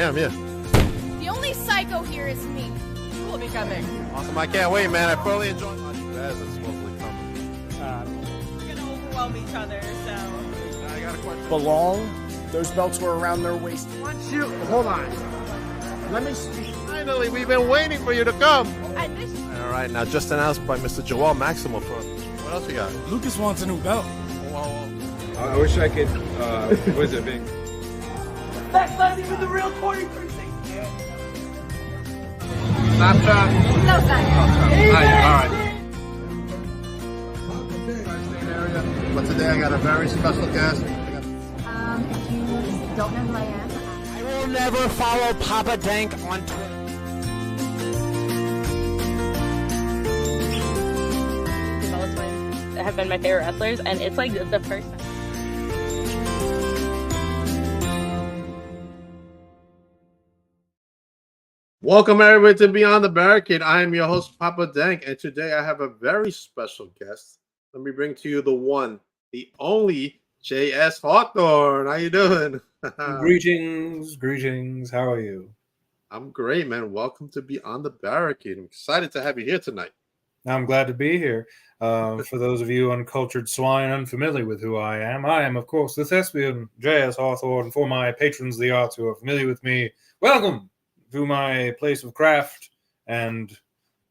am, yeah. The only psycho here is me. Who will be coming? Awesome, I can't wait, man. I thoroughly enjoyed watching Baz that's supposedly coming. We're gonna overwhelm each other, so. I got a question. Belong? Those belts were around their waist. Hold on. Let me speak. Finally, we've been waiting for you to come. And this All right, now just announced by Mr. Joel Maximo. What else we got? Lucas wants a new belt. I wish I could, was it big? That's not even the real 4360. Snapchat? no thanks. Alright. But today I got a very special guest. If you don't know who I am, I will never follow Papa Dank on Twitter. Bella Twins have been my favorite wrestlers, and it's like the first time. Welcome everybody to Beyond the Barricade. I am your host, Papa Dank, and today I have a very special guest. Let me bring to you the one, the only J.S.Hawthorne. How you doing? Greetings. How are you? I'm great, man. Welcome to Beyond the Barricade. I'm excited to have you here tonight. I'm glad to be here. For those of you uncultured swine unfamiliar with who I am, of course, the thespian J.S.Hawthorne. For my patrons, the arts who are familiar with me, welcome to my place of craft and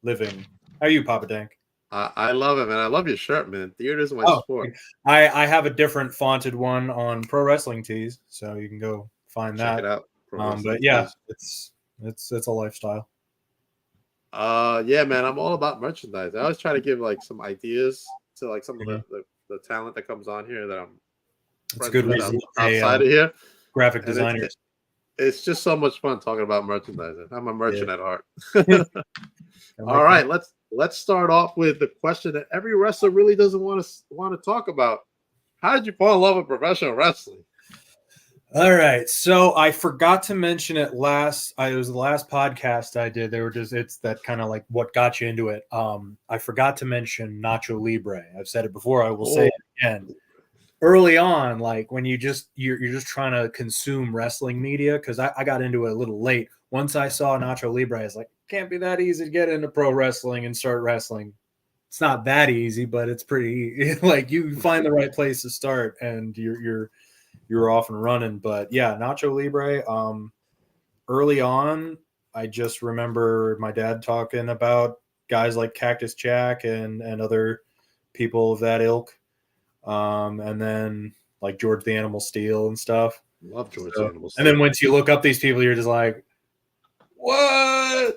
living. How are you, Papa Dank? I love it, man. I love your shirt, man. Theater's my sport. I have a different fonted one on Pro Wrestling Tees, so you can go find Check that. it out. But yeah, it's a lifestyle. Yeah, man. I'm all about merchandise. I always try to give like some ideas to like some of the talent that comes on here that I'm It's good with reason outside of here. Graphic And designers. It's just so much fun talking about merchandising. I'm a merchant at heart. All right, let's start off with the question that every wrestler really doesn't want to talk about. How did you fall in love with professional wrestling? All right, so I forgot to mention it last. It was the last podcast I did. It's that kind of like what got you into it. I forgot to mention Nacho Libre. I've said it before. I will say it again. Early on, like when you're just trying to consume wrestling media, because I got into it a little late. Once I saw Nacho Libre, I was like, can't be that easy to get into pro wrestling and start wrestling. It's not that easy, but it's pretty like you find the right place to start and you're off and running. But yeah, Nacho Libre. Early on, I just remember my dad talking about guys like Cactus Jack and other people of that ilk. And then like George the Animal Steel and stuff. Love George the Animal Steel. And then once you look up these people, you're just like, what?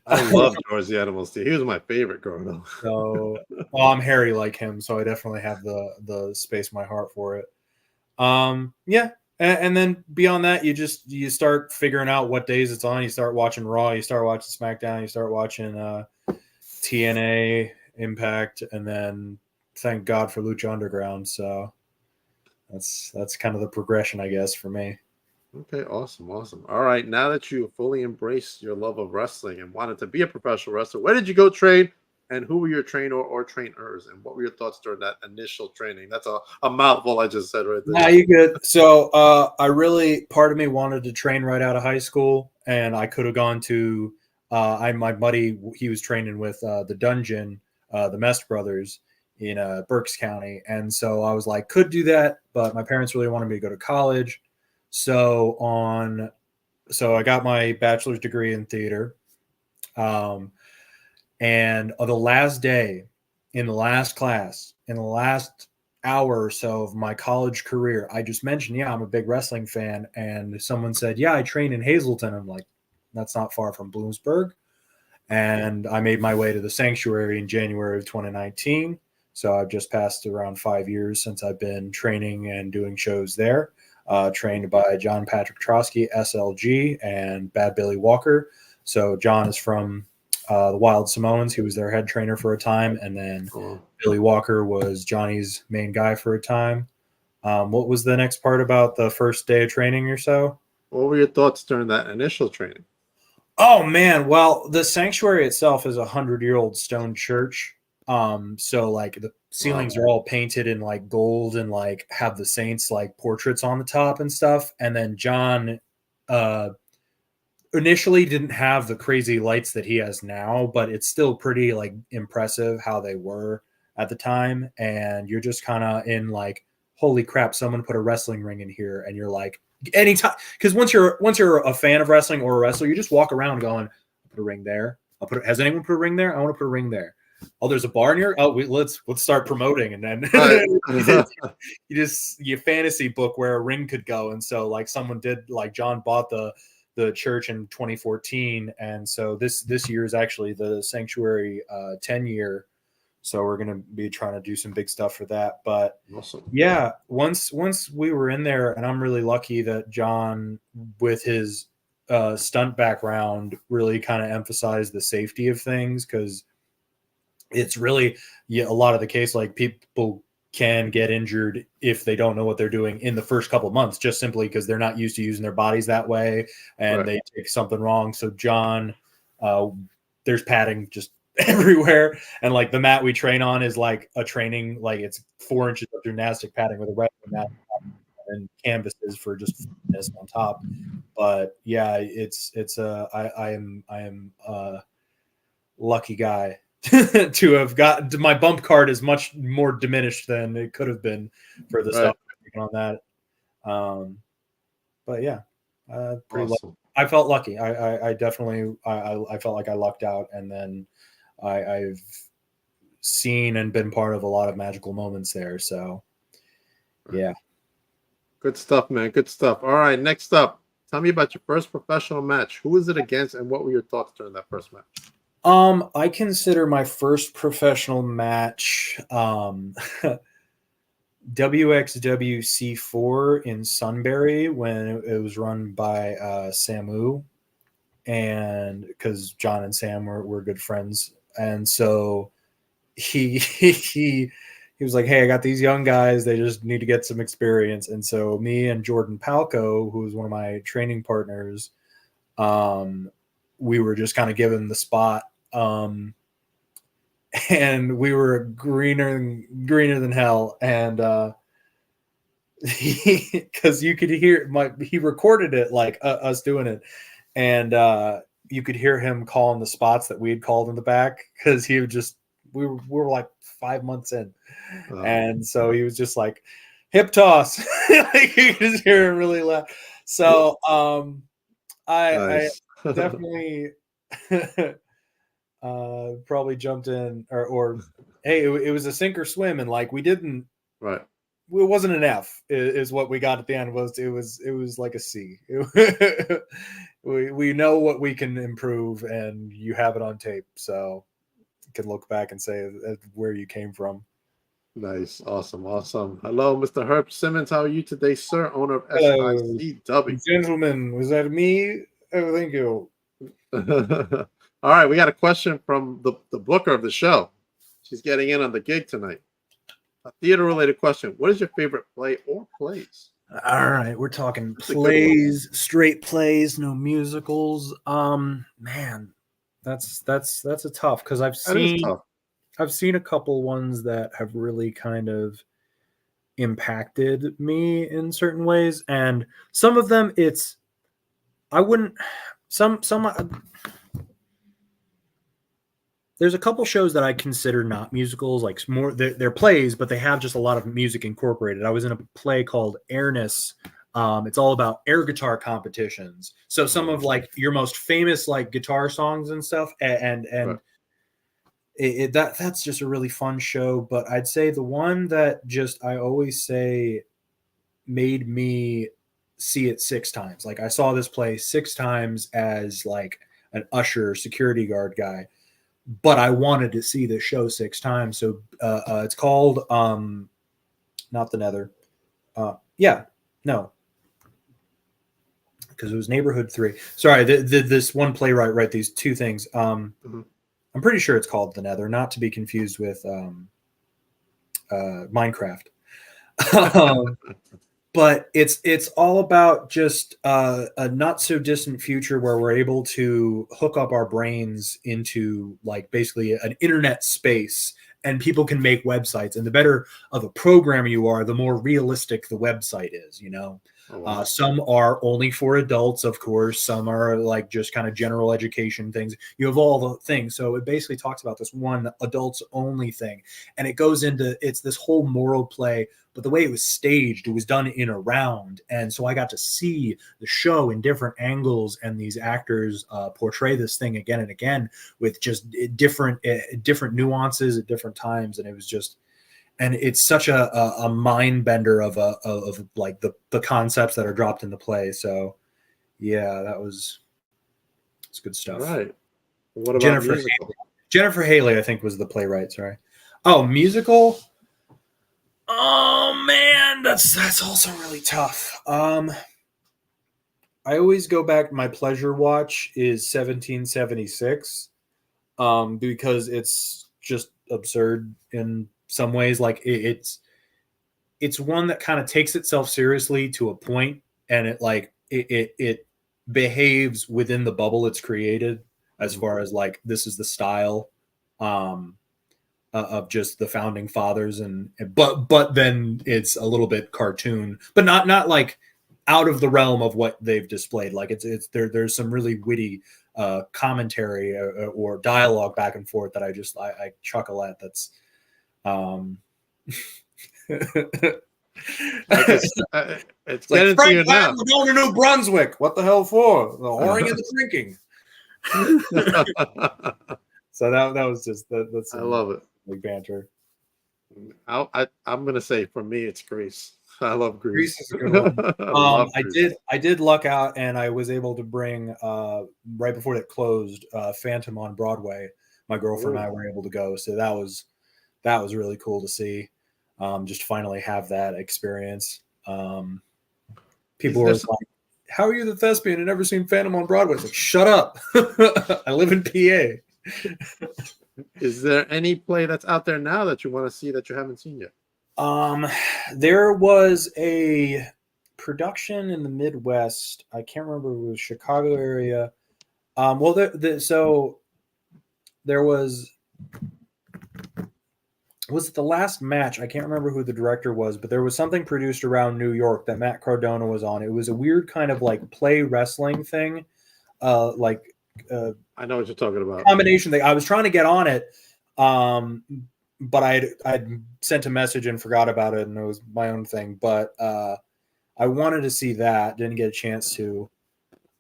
I love George the Animal Steel. He was my favorite growing up. So, well, I'm hairy like him, so I definitely have the space in my heart for it. Yeah. And then beyond that, you start figuring out what days it's on. You start watching Raw, you start watching SmackDown, you start watching TNA, Impact, and then thank God for Lucha Underground. So that's kind of the progression, I guess, for me. Okay, awesome. All right, now that you fully embraced your love of wrestling and wanted to be a professional wrestler, where did you go train, and who were your trainer or trainers, and what were your thoughts during that initial training? That's a mouthful I just said right there. Nah, you good. So part of me wanted to train right out of high school, and I could have gone to my buddy, he was training with the Dungeon, the Mest Brothers in Berks County. And so I was like, could do that, but my parents really wanted me to go to college. So I got my bachelor's degree in theater. And the last day, in the last class, in the last hour or so of my college career, I just mentioned, I'm a big wrestling fan. And someone said, I train in Hazleton. I'm like, that's not far from Bloomsburg. And I made my way to the Sanctuary in January of 2019. So I've just passed around 5 years since I've been training and doing shows there. Trained by John Patrick Trotsky, SLG, and Bad Billy Walker. So John is from the Wild Samoans. He was their head trainer for a time. And then Billy Walker was Johnny's main guy for a time. What was the next part about the first day of training or so? What were your thoughts during that initial training? Oh, man. Well, the Sanctuary itself is a 100-year-old stone church. So like the ceilings are all painted in like gold and like have the saints like portraits on the top and stuff. And then John initially didn't have the crazy lights that he has now, but it's still pretty like impressive how they were at the time. And you're just kind of in like, holy crap, someone put a wrestling ring in here, and you're like, anytime, because once you're a fan of wrestling or a wrestler, you just walk around going, I'll put a ring there. Has anyone put a ring there? I want to put a ring there. Oh, there's a bar near. Oh, let's start promoting, and then you fantasy book where a ring could go. And so like someone did, like John bought the church in 2014, and so this year is actually the sanctuary 10 year. So we're going to be trying to do some big stuff for that. But Awesome. yeah, once we were in there, and I'm really lucky that John, with his stunt background, really kind of emphasized the safety of things, because it's really a lot of the case, like people can get injured if they don't know what they're doing in the first couple of months, just simply because they're not used to using their bodies that way, and they take something wrong. So John, there's padding just everywhere, and like the mat we train on is like a training, like it's 4 inches of gymnastic padding with a wrestling mat and canvases for just fitness on top. But yeah, I am a lucky guy to have got my bump card is much more diminished than it could have been for the stuff on that. But yeah, pretty Awesome. lucky. I felt lucky. I definitely I felt like I lucked out, and then I've seen and been part of a lot of magical moments there. So yeah. Good stuff, man. Good stuff. All right, next up, tell me about your first professional match. Who was it against, and what were your thoughts during that first match? I consider my first professional match WXWC4 in Sunbury, when it was run by Samu, and because John and Sam were good friends, and so he was like, hey, I got these young guys, they just need to get some experience. And so me and Jordan Palco, who was one of my training partners, we were just kind of given the spot. And we were greener than hell. And because you could hear he recorded it, like us doing it, and you could hear him calling the spots that we had called in the back, because he would just we were like 5 months in, and so he was just like hip toss. Like, you could just hear him really loud. So Nice. I definitely probably jumped in, or hey, it was a sink or swim, and like we didn't. Right. It wasn't an F, is what we got at the end. It was like a C. We know what we can improve, and you have it on tape, so you can look back and say where you came from. Nice. Awesome. Awesome. Hello, Mr. Herb Simmons. How are you today, sir? Owner of Hello, SICW. gentlemen. Was that me? Oh, thank you. All right, we got a question from the booker of the show. She's getting in on the gig tonight. A theater-related question. What is your favorite play or plays? All right, we're talking plays, straight plays, no musicals. Man, that's a tough, because I've seen a couple ones that have really kind of impacted me in certain ways, and some of them there's a couple shows that I consider not musicals, like more they're plays, but they have just a lot of music incorporated. I was in a play called Airness. It's all about air guitar competitions. So some of like your most famous like guitar songs and stuff, and right. That's just a really fun show. But I'd say the one that just I always say made me see it 6 times. Like I saw this play 6 times as like an usher security guard guy, but I wanted to see the show 6 times. So it's called not the Nether. Because it was Neighborhood 3. Sorry, this one playwright wrote these 2 things. I'm pretty sure it's called The Nether, not to be confused with Minecraft. But it's all about just a not so distant future where we're able to hook up our brains into like basically an internet space, and people can make websites. And the better of a programmer you are, the more realistic the website is, you know? Oh, wow. Some are only for adults, of course. Some are like just kind of general education things. You have all the things. So it basically talks about this one adults only thing. And it goes into, it's this whole moral play, but the way it was staged, it was done in a round. And so I got to see the show in different angles, and these actors portray this thing again and again with just different nuances at different times. And it was just, and it's such a mind bender of like the concepts that are dropped into play. So yeah, it's good stuff. All right. What about musical? Jennifer Haley, I think, was the playwright. Sorry. Oh, musical. Oh man, that's also really tough. I always go back. My pleasure watch is 1776, because it's just absurd in some ways. Like it's one that kind of takes itself seriously to a point, and it behaves within the bubble it's created, as far as like this is the style of just the founding fathers, but then it's a little bit cartoon, but not like out of the realm of what they've displayed. Like it's there's some really witty commentary or dialogue back and forth that I chuckle at. That's it's like getting to you now. We're going to New Brunswick. What the hell for? The whoring and the drinking. So that was just that's I love it. like banter. I'm gonna say for me it's Grease. I love Grease. Grease is a good one. I did luck out, and I was able to bring right before it closed Phantom on Broadway. My girlfriend and I were able to go, so that was really cool to see. Just finally have that experience. People were like, "How are you the thespian and never seen Phantom on Broadway?" It's like, shut up. I live in PA. Is there any play that's out there now that you want to see that you haven't seen yet? There was a production in the Midwest. I can't remember if it was Chicago area. So there was it The Last Match? I can't remember who the director was, but there was something produced around New York that Matt Cardona was on. It was a weird kind of like play wrestling thing. I know what you're talking about. Combination thing. I was trying to get on it, but I'd sent a message and forgot about it, and it was my own thing. But I wanted to see that. Didn't get a chance to.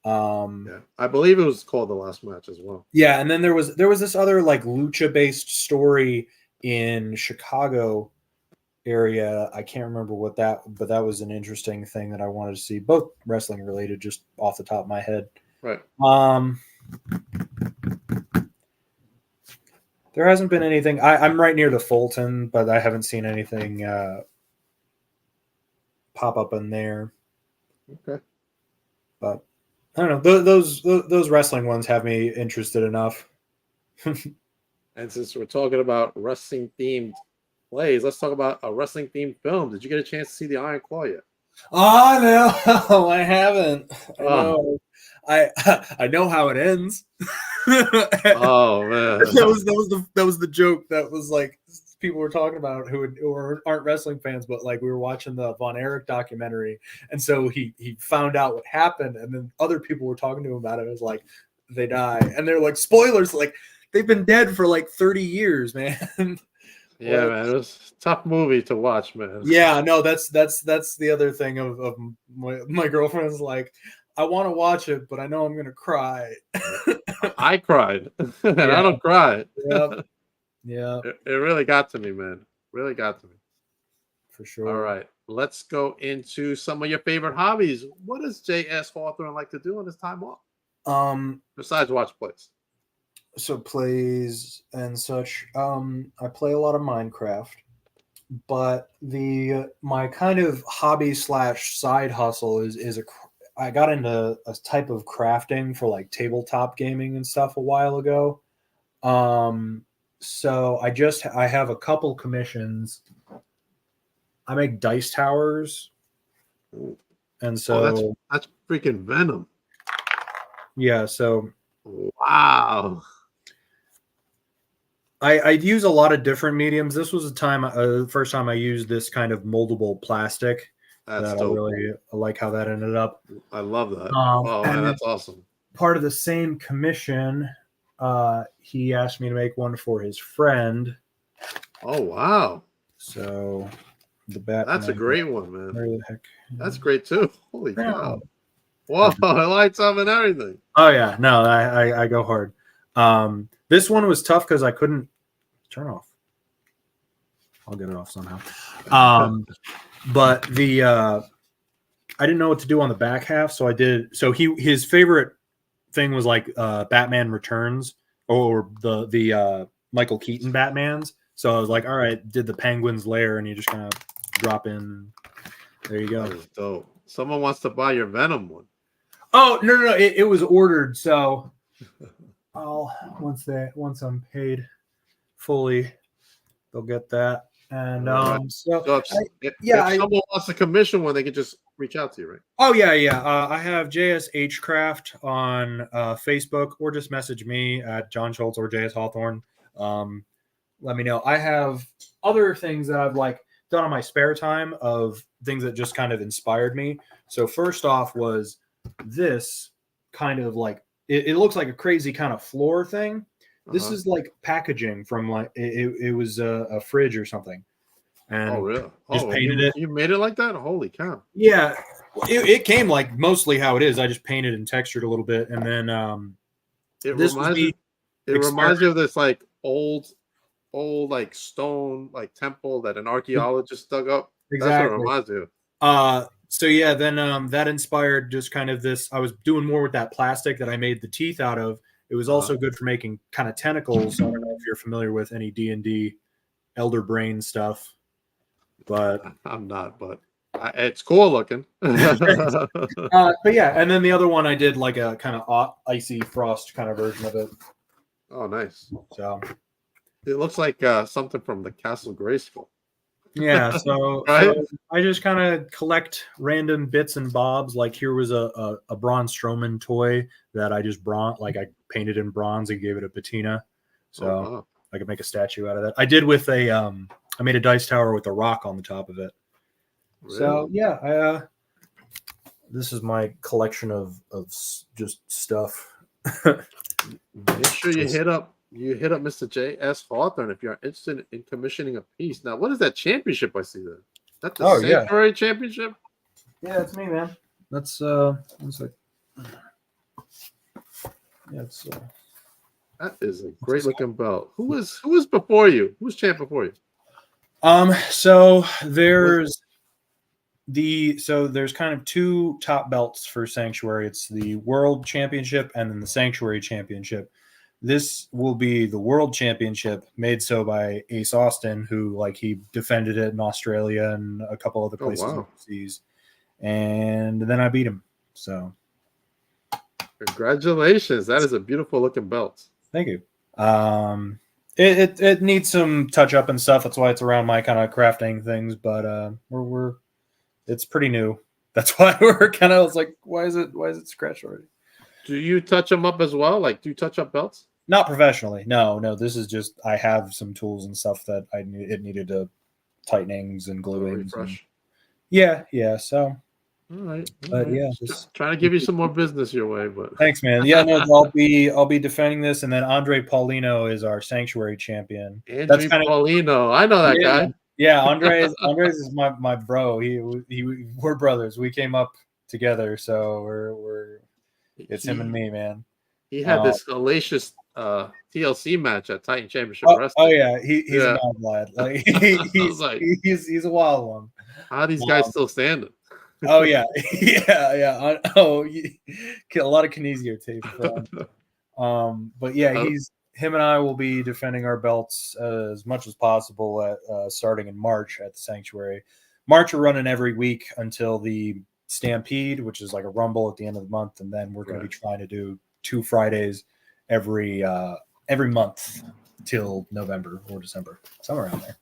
Yeah, I believe it was called The Last Match as well. Yeah, and then there was this other like lucha based story in Chicago area. I can't remember what but that was an interesting thing that I wanted to see. Both wrestling related, just off the top of my head. Right. There hasn't been anything. I'm right near the Fulton, but I haven't seen anything pop up in there. Okay. But I don't know. Those wrestling ones have me interested enough. And since we're talking about wrestling themed plays, let's talk about a wrestling themed film. Did you get a chance to see The Iron Claw yet? Oh no, I haven't. I know how it ends. Oh man, that was the joke. That was like people were talking about who aren't wrestling fans, but like we were watching the Von Erich documentary, and so he found out what happened, and then other people were talking to him about it. It was like they die, and they're like spoilers, like they've been dead for like 30 years, man. Yeah, man, it was a tough movie to watch, man. Yeah, no, that's the other thing of my girlfriend's like, I want to watch it, but I know I'm gonna cry. I cried, and I don't cry. Yep. Yeah, it really got to me, man. Really got to me. For sure. All right, let's go into some of your favorite hobbies. What does J.S.Hawthorne like to do on his time off? Besides watch plays. So plays and such. I play a lot of Minecraft, but my kind of hobby / side hustle I got into a type of crafting for like tabletop gaming and stuff a while ago. So I have a couple commissions. I make dice towers, and so that's freaking venom. Yeah. So wow. I use a lot of different mediums. This was the first time I used this kind of moldable plastic, That's that dope. I like how that ended up. I love that. And Man, that's awesome. part of the same commission, he asked me to make one for his friend. Oh wow, So the Batman. that's a great one, man. Where the heck? That's great too. Holy cow! Yeah. Whoa, it lights up and everything. Oh yeah, no, I go hard. This one was tough because I couldn't turn off. I'll get it off somehow. But the I didn't know what to do on the back half, so I did. So his favorite thing was like Batman Returns or the Michael Keaton Batmans. So I was like, all right, did the Penguin's lair, and you just kind of drop in. There you go. That is dope. Someone wants to buy your Venom one. Oh no, it was ordered. So I'll once I'm paid fully, they'll get that. And if someone wants to commission one, they can just reach out to you, right? Oh yeah. I have J.S.H. Craft on Facebook, or just message me at John Schultz or J.S.Hawthorne. Let me know. I have other things that I've like done on my spare time of things that just kind of inspired me. So first off was this kind of like it looks like a crazy kind of floor thing. This is like packaging from like it was a fridge or something. And oh really? Just painted it. You made it like that? Holy cow! Yeah, it came like mostly how it is. I just painted and textured a little bit, and then It reminds me of this like old like stone like temple that an archaeologist dug up. Exactly. That's what it reminds me of. So yeah, then that inspired just kind of this. I was doing more with that plastic that I made the teeth out of. It was also good for making kind of tentacles. I don't know if you're familiar with any D&D Elder Brain stuff, but I'm not. But it's cool looking. But yeah, and then the other one I did like a kind of icy frost kind of version of it. Oh, nice. So it looks like something from the Castle Grayskull. Yeah, so, right? So I just kind of collect random bits and bobs. Like here was a Braun Strowman toy that I just I painted in bronze and gave it a patina, so I could make a statue out of that. I did with I made a dice tower with a rock on the top of it. Really? So yeah, this is my collection of just stuff. Make sure you hit up Mr. J.S.Hawthorne if you're interested in commissioning a piece. Now, what is that championship I see there? That's the Sanctuary Championship? Yeah, that's me, man. That's one sec. Yeah, it's that is a great looking belt. Who was before you? Who was champ before you? So there's kind of two top belts for Sanctuary. It's the World Championship and then the Sanctuary Championship. This will be the World Championship, made so by Ace Austin, who he defended it in Australia and a couple other places overseas. And then I beat him. So congratulations. That is a beautiful looking belt. Thank you. It needs some touch up and stuff. That's why it's around my kind of crafting things, but it's pretty new. That's why we're kind of like, why is it scratched already? Do you touch them up as well? Do you touch up belts? Not professionally. No. This is just I have some tools and stuff that it needed to tightenings and gluing. Yeah. So. All right. Yeah, just trying to give you some more business your way, but thanks, man. Yeah, no, I'll be defending this, and then Andre Paulino is our Sanctuary champion. Paulino, I know that guy. Yeah, Andres is my bro. We're brothers. We came up together, so it's him and me, man. He had this hellacious TLC match at Titan Championship Wrestling. Oh yeah, he's a mad lad. He's a wild one. How are these guys still standing? Oh yeah. Yeah. A lot of kinesio tape. But yeah, him and I will be defending our belts as much as possible at starting in March at the Sanctuary. March are running every week until the Stampede, which is like a Rumble at the end of the month, and then we're going to be trying to do 2 Fridays every month till November or December, somewhere around there.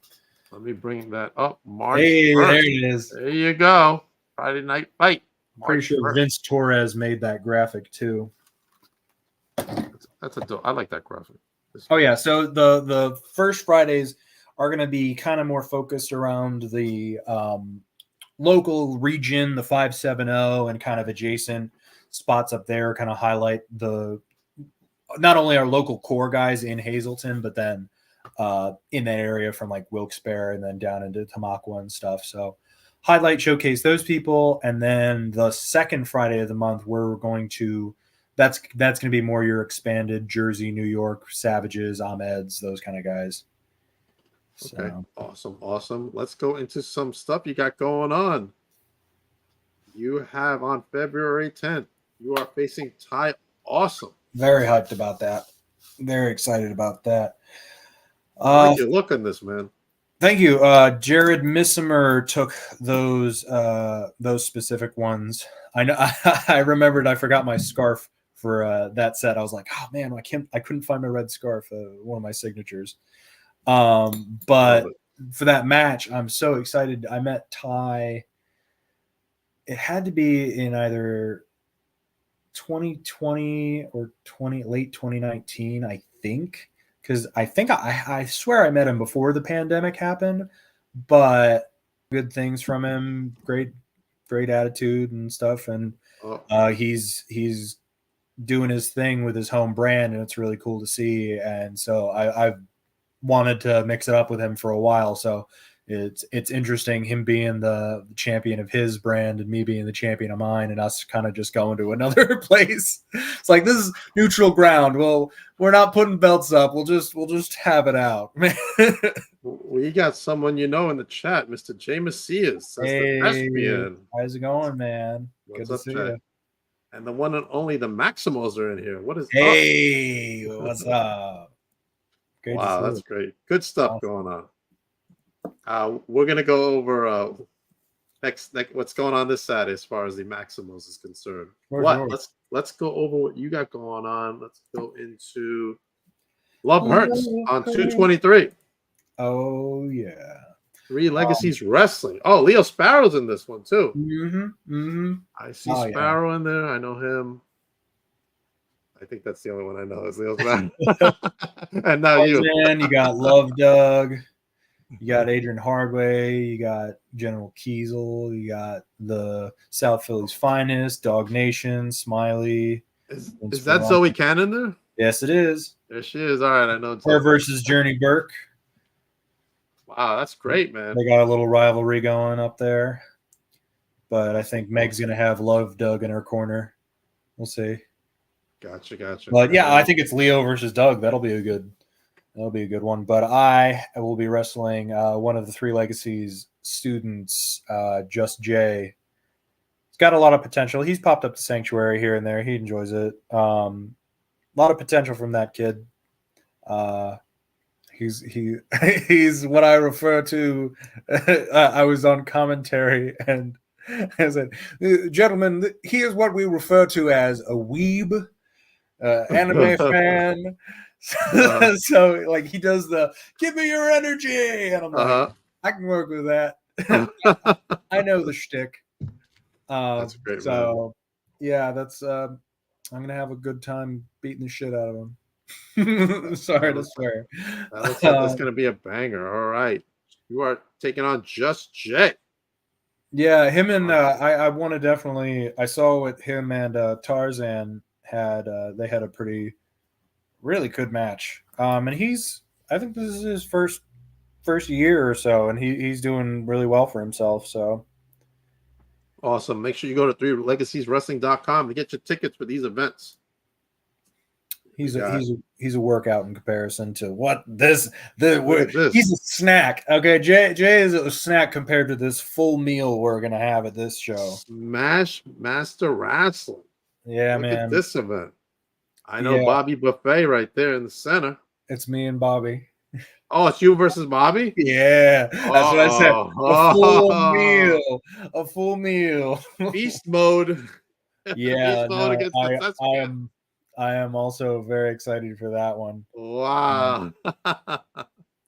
Let me bring that up. March. Hey, 1st. There it is. There you go. Friday Night Fight. Pretty sure 1st. Vince Torres made that graphic too. That's I like that graphic. Oh yeah. So the first Fridays are going to be kind of more focused around the local region, the 570 and kind of adjacent spots up there kind of highlight not only our local core guys in Hazleton, but then in that area from like Wilkes-Barre and then down into Tamaqua and stuff. So showcase those people. And then the second Friday of the month, we're going to, that's going to be more your expanded Jersey, New York, Savages, Ahmeds, those kind of guys. Okay, So. awesome. Let's go into some stuff you got going on. You have on February 10th, you are facing Ty Awesome. Very hyped about that. Very excited about that. I like your look on this, man. Thank you. Jared Missimer took those specific ones. I know. I remembered. I forgot my scarf for that set. I was like, oh man, I couldn't find my red scarf. One of my signatures. But for that match, I'm so excited. I met Ty. It had to be in either 2020 or late 2019, I think, because I swear I met him before the pandemic happened, but good things from him, great attitude and stuff, and he's doing his thing with his home brand, and it's really cool to see. And so I've wanted to mix it up with him for a while, so it's interesting, him being the champion of his brand and me being the champion of mine, and us kind of just going to another place. It's like, this is neutral ground. Well, we're not putting belts up. We'll just have it out, man. We got someone in the chat, Mr. J. Macias. That's the thespian. How's it going, man? What's Good up, to see Jay? you. And the one and only the Maximals are in here. What is up? What's up? Great. Wow, that's great. Good stuff going on. We're gonna go over next what's going on this Saturday as far as the Maximals is concerned. Let's go over what you got going on. Let's go into Love Hurts on 223. Oh yeah. 3 Legacies Wrestling. Oh, Leo Sparrow's in this one too. I see Sparrow in there. I know him. I think that's the only one I know is Leo Sparrow. And now you got Love Doug. You got Adrian Hardway, you got General Kiesel, you got the South Philly's Finest, Dog Nation, Smiley. Is that Zoe Cannon there? Yes, it is. There she is. All right, I know. Her versus Journey Burke. Wow, that's great, man. They got a little rivalry going up there. But I think Meg's going to have Love Doug in her corner. We'll see. Gotcha. But yeah, I think it's Leo versus Doug. That'll be a good one. But I will be wrestling one of the 3 Legacies students, Just Jay. He's got a lot of potential. He's popped up to Sanctuary here and there. He enjoys it. A lot of potential from that kid. He's what I refer to. I was on commentary and I said, gentlemen, here's what we refer to as a weeb, anime fan. So like he does the give me your energy, and I'm like, I can work with that. I know the shtick. That's great. So yeah, that's I'm gonna have a good time beating the shit out of him. Sorry to swear. That looks like that's gonna be a banger. All right, you are taking on Just Jay. Yeah, him and I want to definitely. I saw what him and Tarzan had. They had a really good match. And I think this is his first year or so, and he's doing really well for himself. So awesome. Make sure you go to 3legaceswrestling.com to get your tickets for these events. He's a workout in comparison to what this. He's a snack. Okay, Jay is a snack compared to this full meal we're gonna have at this show. Smash Master Wrestling. Yeah, Look man. at this event. I know Bobby Buffet right there in the center. It's me and Bobby. Oh, it's you versus Bobby? Yeah, that's what I said. A full meal. Beast mode. Yeah, I am also very excited for that one. Wow.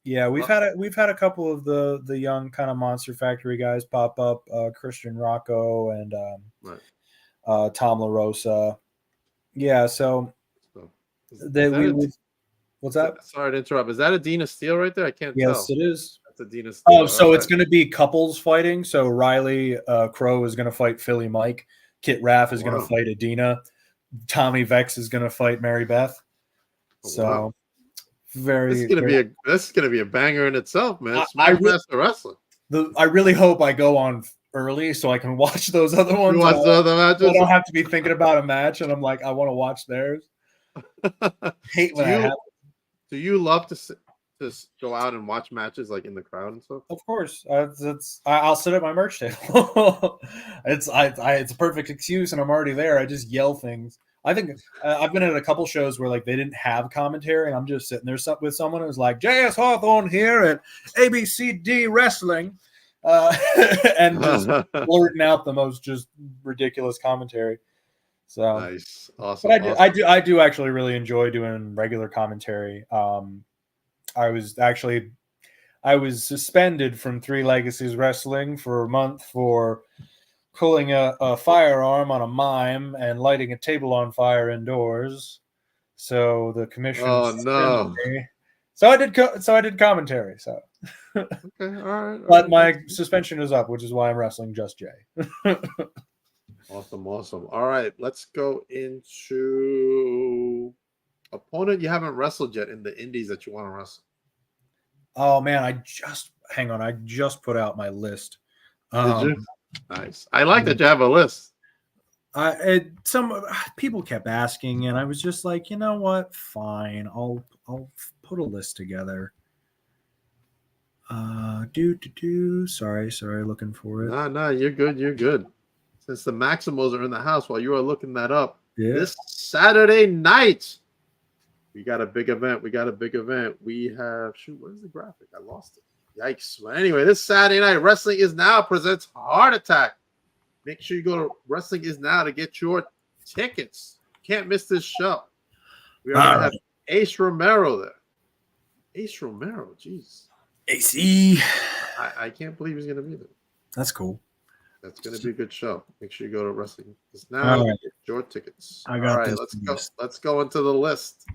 Yeah, we've had a couple of the young kind of Monster Factory guys pop up. Christian Rocco and Tom LaRosa. Yeah, so what's that? What's that? Sorry to interrupt. Is that a Dean of Steel right there? I can't tell. Yes, it is. That's Adina's. Oh, so it's going to be couples fighting. So Riley Crow is going to fight Philly Mike. Kit Raff is going to fight Adina. Tommy Vex is going to fight Mary Beth. So This is gonna be a banger in itself, man. Master Wrestling. I really hope I go on early so I can watch those other ones. You watch the other matches. I don't have to be thinking about a match, and I'm like, I want to watch theirs. Hate when that happens. Do you love to go out and watch matches like in the crowd and stuff? Of course, I'll sit at my merch table. It's a perfect excuse, and I'm already there. I just yell things. I think I've been at a couple shows where like they didn't have commentary, and I'm just sitting there with someone who's like J.S.Hawthorne here at ABCD Wrestling, and just blurting out the most just ridiculous commentary. So nice, awesome. But I do actually really enjoy doing regular commentary. I was suspended from Three Legacies Wrestling for a month for pulling a firearm on a mime and lighting a table on fire indoors. So the commission suspended me. So I did commentary. So okay, all right. But my suspension is up, which is why I'm wrestling just Jay. Awesome. All right, let's go into opponent you haven't wrestled yet in the indies that you want to wrestle. Oh man, I just put out my list. Did you? Nice. I like that you have a list. Some people kept asking, and I was just like, you know what? Fine, I'll put a list together. Sorry, looking for it. No, you're good. Since the Maximals are in the house while you are looking that up, this Saturday night, we got a big event. We have, where's the graphic? I lost it. Yikes. Well, anyway, this Saturday night, Wrestling Is Now presents Heart Attack. Make sure you go to Wrestling Is Now to get your tickets. Can't miss this show. We are going to have Ace Romero there. Ace Romero, jeez. AC. I can't believe he's going to be there. That's cool. That's going to be a good show. Make sure you go to Wrestling Is Now to get your tickets. I got this. Let's go. Let's go into the list.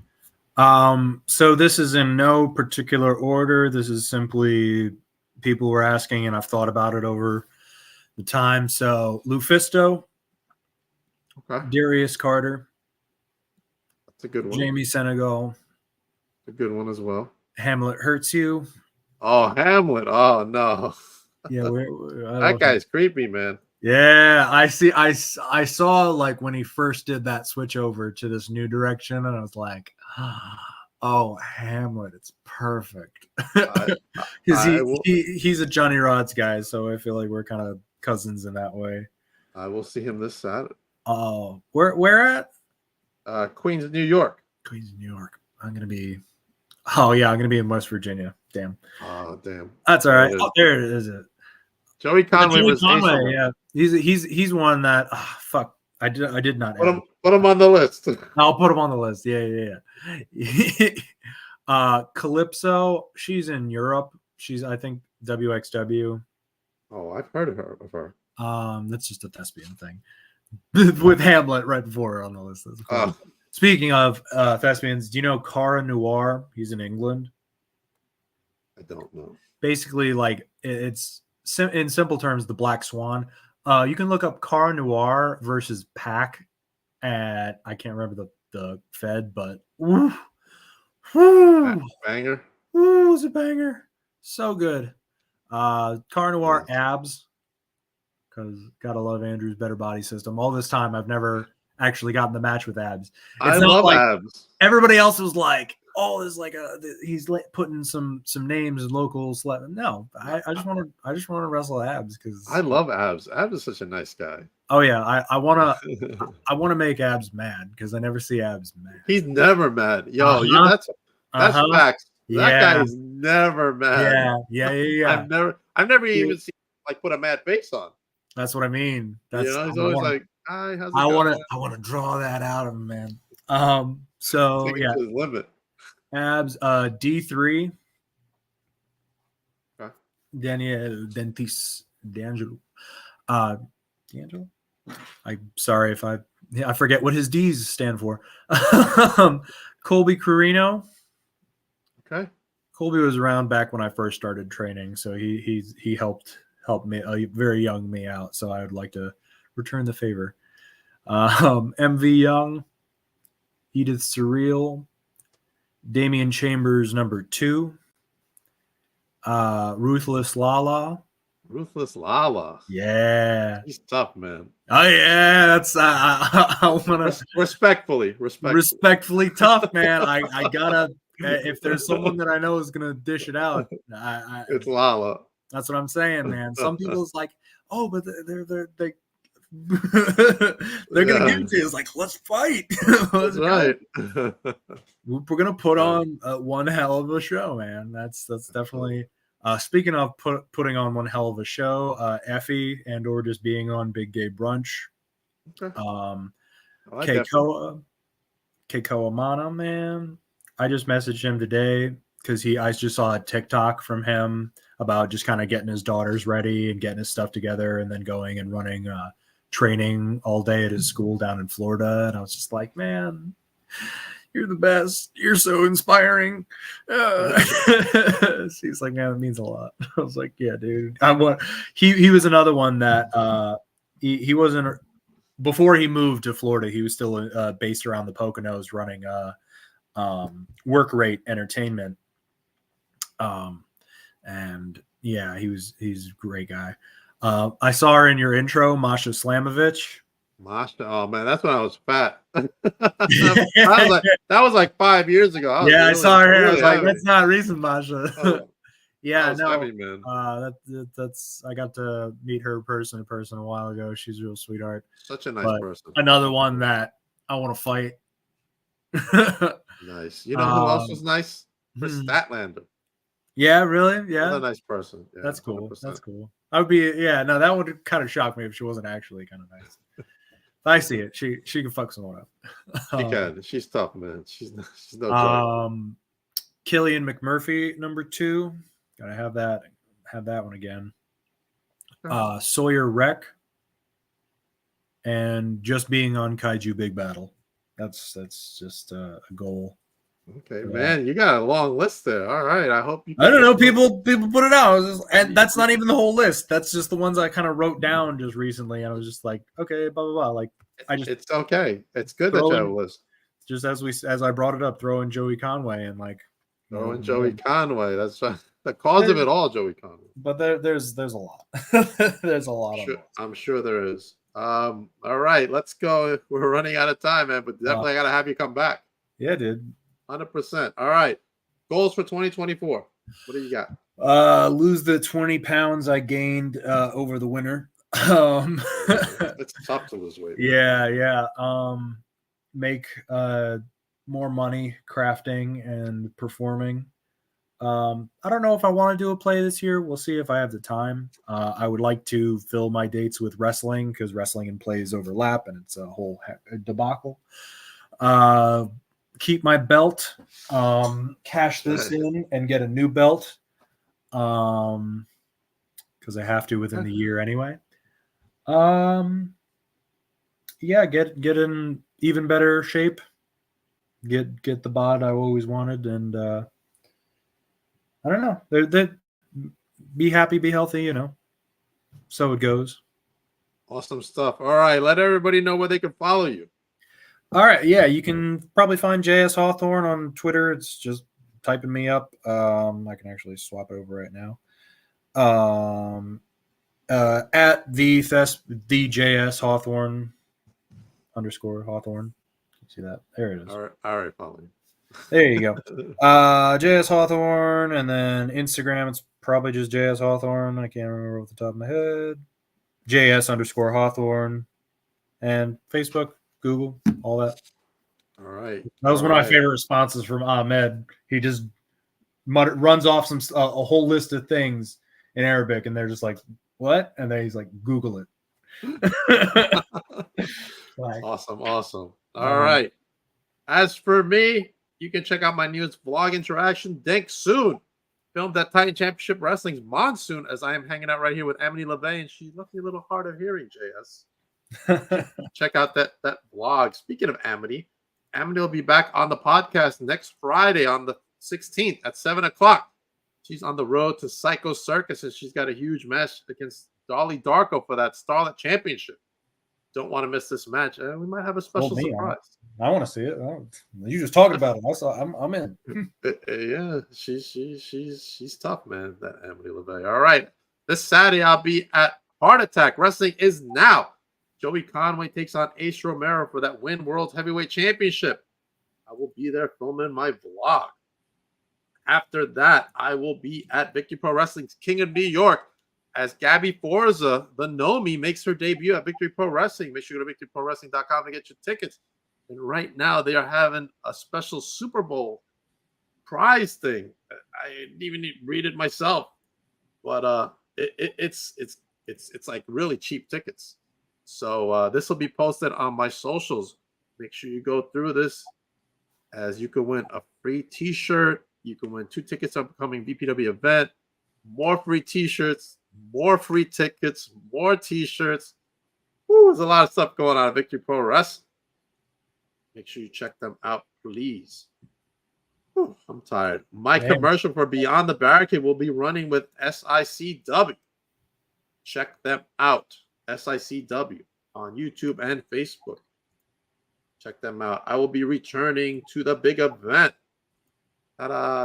So this is in no particular order. This is simply people were asking, and I've thought about it over the time. So Lufisto, Darius Carter, that's a good one. Jamie Senegal, a good one as well. Hamlet Hurts You. Oh, Hamlet. Oh no. Yeah, that guy's creepy, man. Yeah, I see. I saw like when he first did that switch over to this new direction, and I was like, "Oh, Hamlet, it's perfect." Because he's a Johnny Rods guy, so I feel like we're kind of cousins in that way. I will see him this Saturday. Oh, where at? Queens, New York. Queens, New York. I'm gonna be. Oh yeah, I'm gonna be in West Virginia. Damn. Oh damn. That's all right. Oh, there it is. Joey Conway was yeah. He's one that fuck. I did not put him on the list. I'll put him on the list. Yeah. Calypso, she's in Europe. She's I think WXW. Oh, I've heard of her. That's just a thespian thing. With Hamlet right before her on the list. Speaking of thespians, do you know Cara Noir? He's in England. I don't know. Basically, like it's in simple terms, the Black Swan. You can look up Cara Noir versus Pac at I can't remember the Fed, but banger. It was a banger. So good. Cara Noir abs, because gotta love Andrew's better body system. All this time, I've never actually gotten the match with abs. I love abs. Everybody else was like, "Oh, there's like he's putting some names and locals." No, I just want to wrestle abs because I love abs. Abs is such a nice guy. Oh yeah, I want to make abs mad because I never see abs mad. He's never mad. Yo, that's facts. That guy is never mad. Yeah. I've never even seen like put a mad face on. That's what I mean. That's he's always like, "Hi, how's it I going?" I want to draw that out of him, man. So yeah, limit. Abs. D3. Okay. D'Angelo. D'Angelo. I'm sorry if I forget what his D's stand for. Colby Carino. Okay. Colby was around back when I first started training, so he helped me a very young me out. So I would like to return the favor. MV Young, Edith Surreal, Damian Chambers #2, Ruthless Lala. Ruthless Lala. Yeah. He's tough, man. Oh yeah, that's I want to Respectfully tough, man. I gotta if there's someone that I know is gonna dish it out, it's Lala. That's what I'm saying, man. Some people is like, oh, but they're they're gonna give it to you. It's like, let's fight. That's right. We're gonna put on one hell of a show, man. That's definitely. Speaking of putting on one hell of a show, Effie and or just being on Big Gay Brunch. Okay. Keikoa Mana, man. I just messaged him today because I just saw a TikTok from him about just kind of getting his daughters ready and getting his stuff together and then going and running training all day at his school down in Florida. And I was just like, man, you're the best. You're so inspiring. He's like, man, it means a lot. I was like, yeah, dude. He was another one that he wasn't before he moved to Florida. He was still based around the Poconos running work rate entertainment. And yeah, he's a great guy. I saw her in your intro, Masha Slamovich. Masha, oh man, that's when I was fat. that was like 5 years ago. I saw her. I was like, that's not recent, Masha. Yeah, no, heavy, man. That's I got to meet her person a while ago. She's a real sweetheart. Such a nice person. Another one that I want to fight. Nice. You know who else was nice? Chris Statlander. Yeah, really? Yeah. Another nice person. Yeah, that's cool. 100%. That's cool. I would be, no, that would kind of shock me if she wasn't actually kind of nice. I see it. She can fuck someone up. She can. She's tough, man. She's no joke. Killian McMurphy, #2. Gotta have that one again. Sawyer Wreck, and just being on Kaiju Big Battle. That's just a goal. Okay, man, you got a long list there. All right, I hope you. I don't know. People put it out, and that's not even the whole list. That's just the ones I kind of wrote down just recently. And I was just like, okay, blah blah blah. Like, it's okay. It's good that you have a list. Just as I brought it up, throw in Joey Conway and like. Throw in Joey Conway. That's the cause of it all, Joey Conway. But there's a lot. There's a lot of them. I'm sure there is. All right, let's go. We're running out of time, man. But definitely, I gotta have you come back. Yeah, dude. 100%. All right. Goals for 2024. What do you got? Lose the 20 pounds I gained over the winter. It's tough to lose weight. Yeah. Make more money crafting and performing. I don't know if I want to do a play this year. We'll see if I have the time. I would like to fill my dates with wrestling because wrestling and plays overlap and it's a whole debacle. Keep my belt, cash this in and get a new belt. Because I have to within the year anyway. Yeah, get in even better shape. Get the bod I always wanted, and I don't know. They be happy, be healthy, So it goes. Awesome stuff. All right, let everybody know where they can follow you. All right, yeah, you can probably find J.S.Hawthorne on Twitter. It's just typing me up. I can actually swap it over right now. At the J.S.Hawthorne _Hawthorne. See that? There it is. All right, follow you. There you go. J.S. Hawthorne, and then Instagram, it's probably just J.S. Hawthorne. I can't remember off the top of my head. J.S. _Hawthorne, and Facebook, Google, all that. All right. That was one of my favorite responses from Ahmed. He just runs off a whole list of things in Arabic, and they're just like, what? And then he's like, Google it. Awesome. All right. As for me, you can check out my newest vlog interaction, Denk Soon, filmed at Titan Championship Wrestling's Monsoon, as I am hanging out right here with Amity LeVay, and she left me a little hard of hearing, JS. Check out that vlog. Speaking of Amity will be back on the podcast next Friday on the 16th at 7 o'clock. She's on the road to Psycho Circus, and she's got a huge match against Dolly Darko for that Starlet Championship. Don't want to miss this match. We might have a special surprise. I want to see it. You just talking about it. I'm in. Yeah, she's tough, man. That Emily LeVay. All right, this Saturday I'll be at Heart Attack. Wrestling is now. Joey Conway takes on Ace Romero for that Win World Heavyweight Championship. I will be there filming my vlog. After that, I will be at Victory Pro Wrestling's King of New York as Gabby Forza, the Nomi, makes her debut at Victory Pro Wrestling. Make sure you go to victoryprowrestling.com to get your tickets. And right now, they are having a special Super Bowl prize thing. I didn't even read it myself, but it's like really cheap tickets. So this will be posted on my socials. Make sure you go through this, as you can win a free T-shirt. You can win 2 tickets to upcoming BPW event, more free T-shirts, more free tickets, more T-shirts. Woo, there's a lot of stuff going on at Victory Pro Wrestling. Make sure you check them out, please. Whew, I'm tired. My commercial for Beyond the Barricade will be running with SICW. Check them out, SICW, on YouTube and Facebook. Check them out. I will be returning to the big event.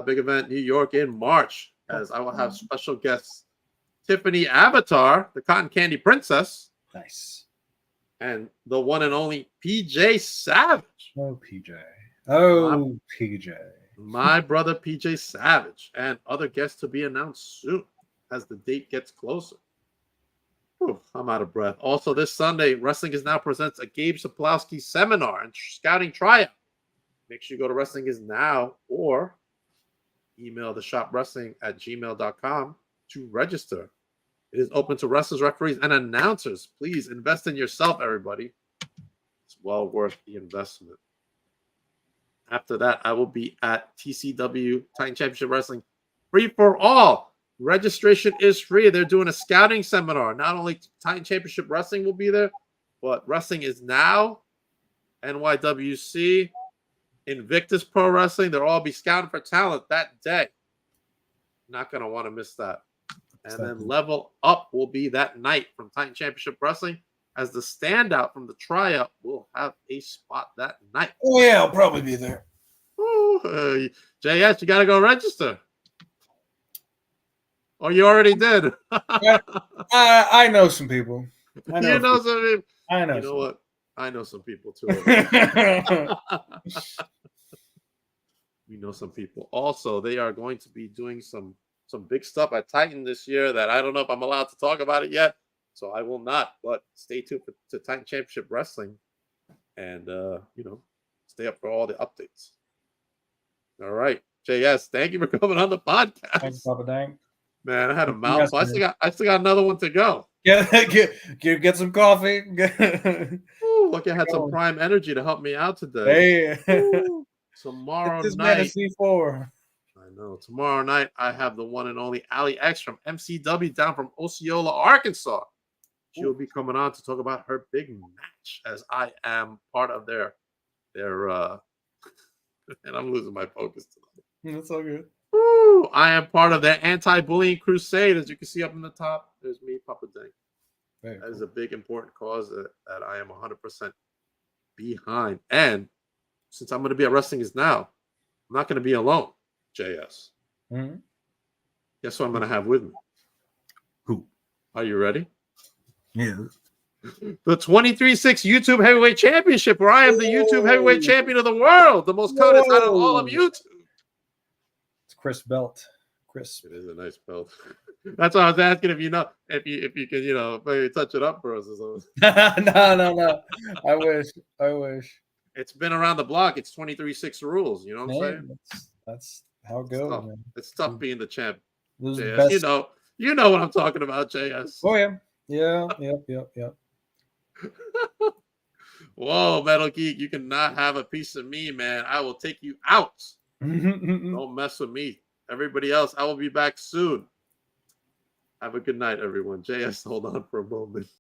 Big event, New York, in March, as I will have special guests Tiffany Avatar, the Cotton Candy Princess. Nice. And the one and only PJ Savage. Oh, PJ. Oh, PJ. My brother PJ Savage, and other guests to be announced soon as the date gets closer. Whew, I'm out of breath. Also, this Sunday, Wrestling Is Now presents a Gabe Sapolowski seminar and scouting tryout. Make sure you go to Wrestling Is Now or email theshopwrestling@gmail.com to register. It is open to wrestlers, referees, and announcers. Please invest in yourself, everybody. It's well worth the investment. After that, I will be at TCW, Titan Championship Wrestling, free for all. Registration is free. They're doing a scouting seminar. Not only Titan Championship Wrestling will be there, but Wrestling Is Now, NYWC, Invictus Pro Wrestling. They'll all be scouting for talent that day. Not going to want to miss that. And then Level Up will be that night from Titan Championship Wrestling, as the standout from the tryout will have a spot that night. Oh, yeah, I'll probably be there. Ooh, JS, you got to go register. Oh, you already did. I know some people. You know some people. I know. You know what? I know some people too. We know some people. Also, they are going to be doing some big stuff at Titan this year that I don't know if I'm allowed to talk about it yet. So I will not, but stay tuned to Titan Championship Wrestling and, stay up for all the updates. All right. JS, thank you for coming on the podcast. Thanks, Papa Dank. Man, I had a mouthful. I still got another one to go. Get some coffee. Ooh, look, I had some Prime Energy to help me out today. Hey. Ooh, tomorrow night. C4. I know. Tomorrow night, I have the one and only Ali X from MCW down from Osceola, Arkansas. She will be coming on to talk about her big match, as I am part of their and I'm losing my focus tonight. That's all good. Woo! I am part of their anti-bullying crusade, as you can see up in the top. There's me, Papa Dank. That is a big, important cause that I am 100% behind. And since I'm going to be at Wrestling Is Now, I'm not going to be alone, JS. Mm-hmm. Guess what I'm going to have with me? Who? Are you ready? Yeah. The 23-6 YouTube Heavyweight Championship, where I am the YouTube Heavyweight Champion of the world, the most coveted title in all of YouTube. It's Chris Belt. Chris. It is a nice belt. That's why I was asking if you can, maybe touch it up for us or something. No. I wish. It's been around the block. It's 23-6 rules. You know what I'm saying? That's how it goes, man. It's tough being the champ. JS. You know what I'm talking about, JS. Oh yeah. Yep. Whoa, Metal Geek, you cannot have a piece of me, man. I will take you out. Don't mess with me. Everybody else, I will be back soon. Have a good night, everyone. JS, hold on for a moment.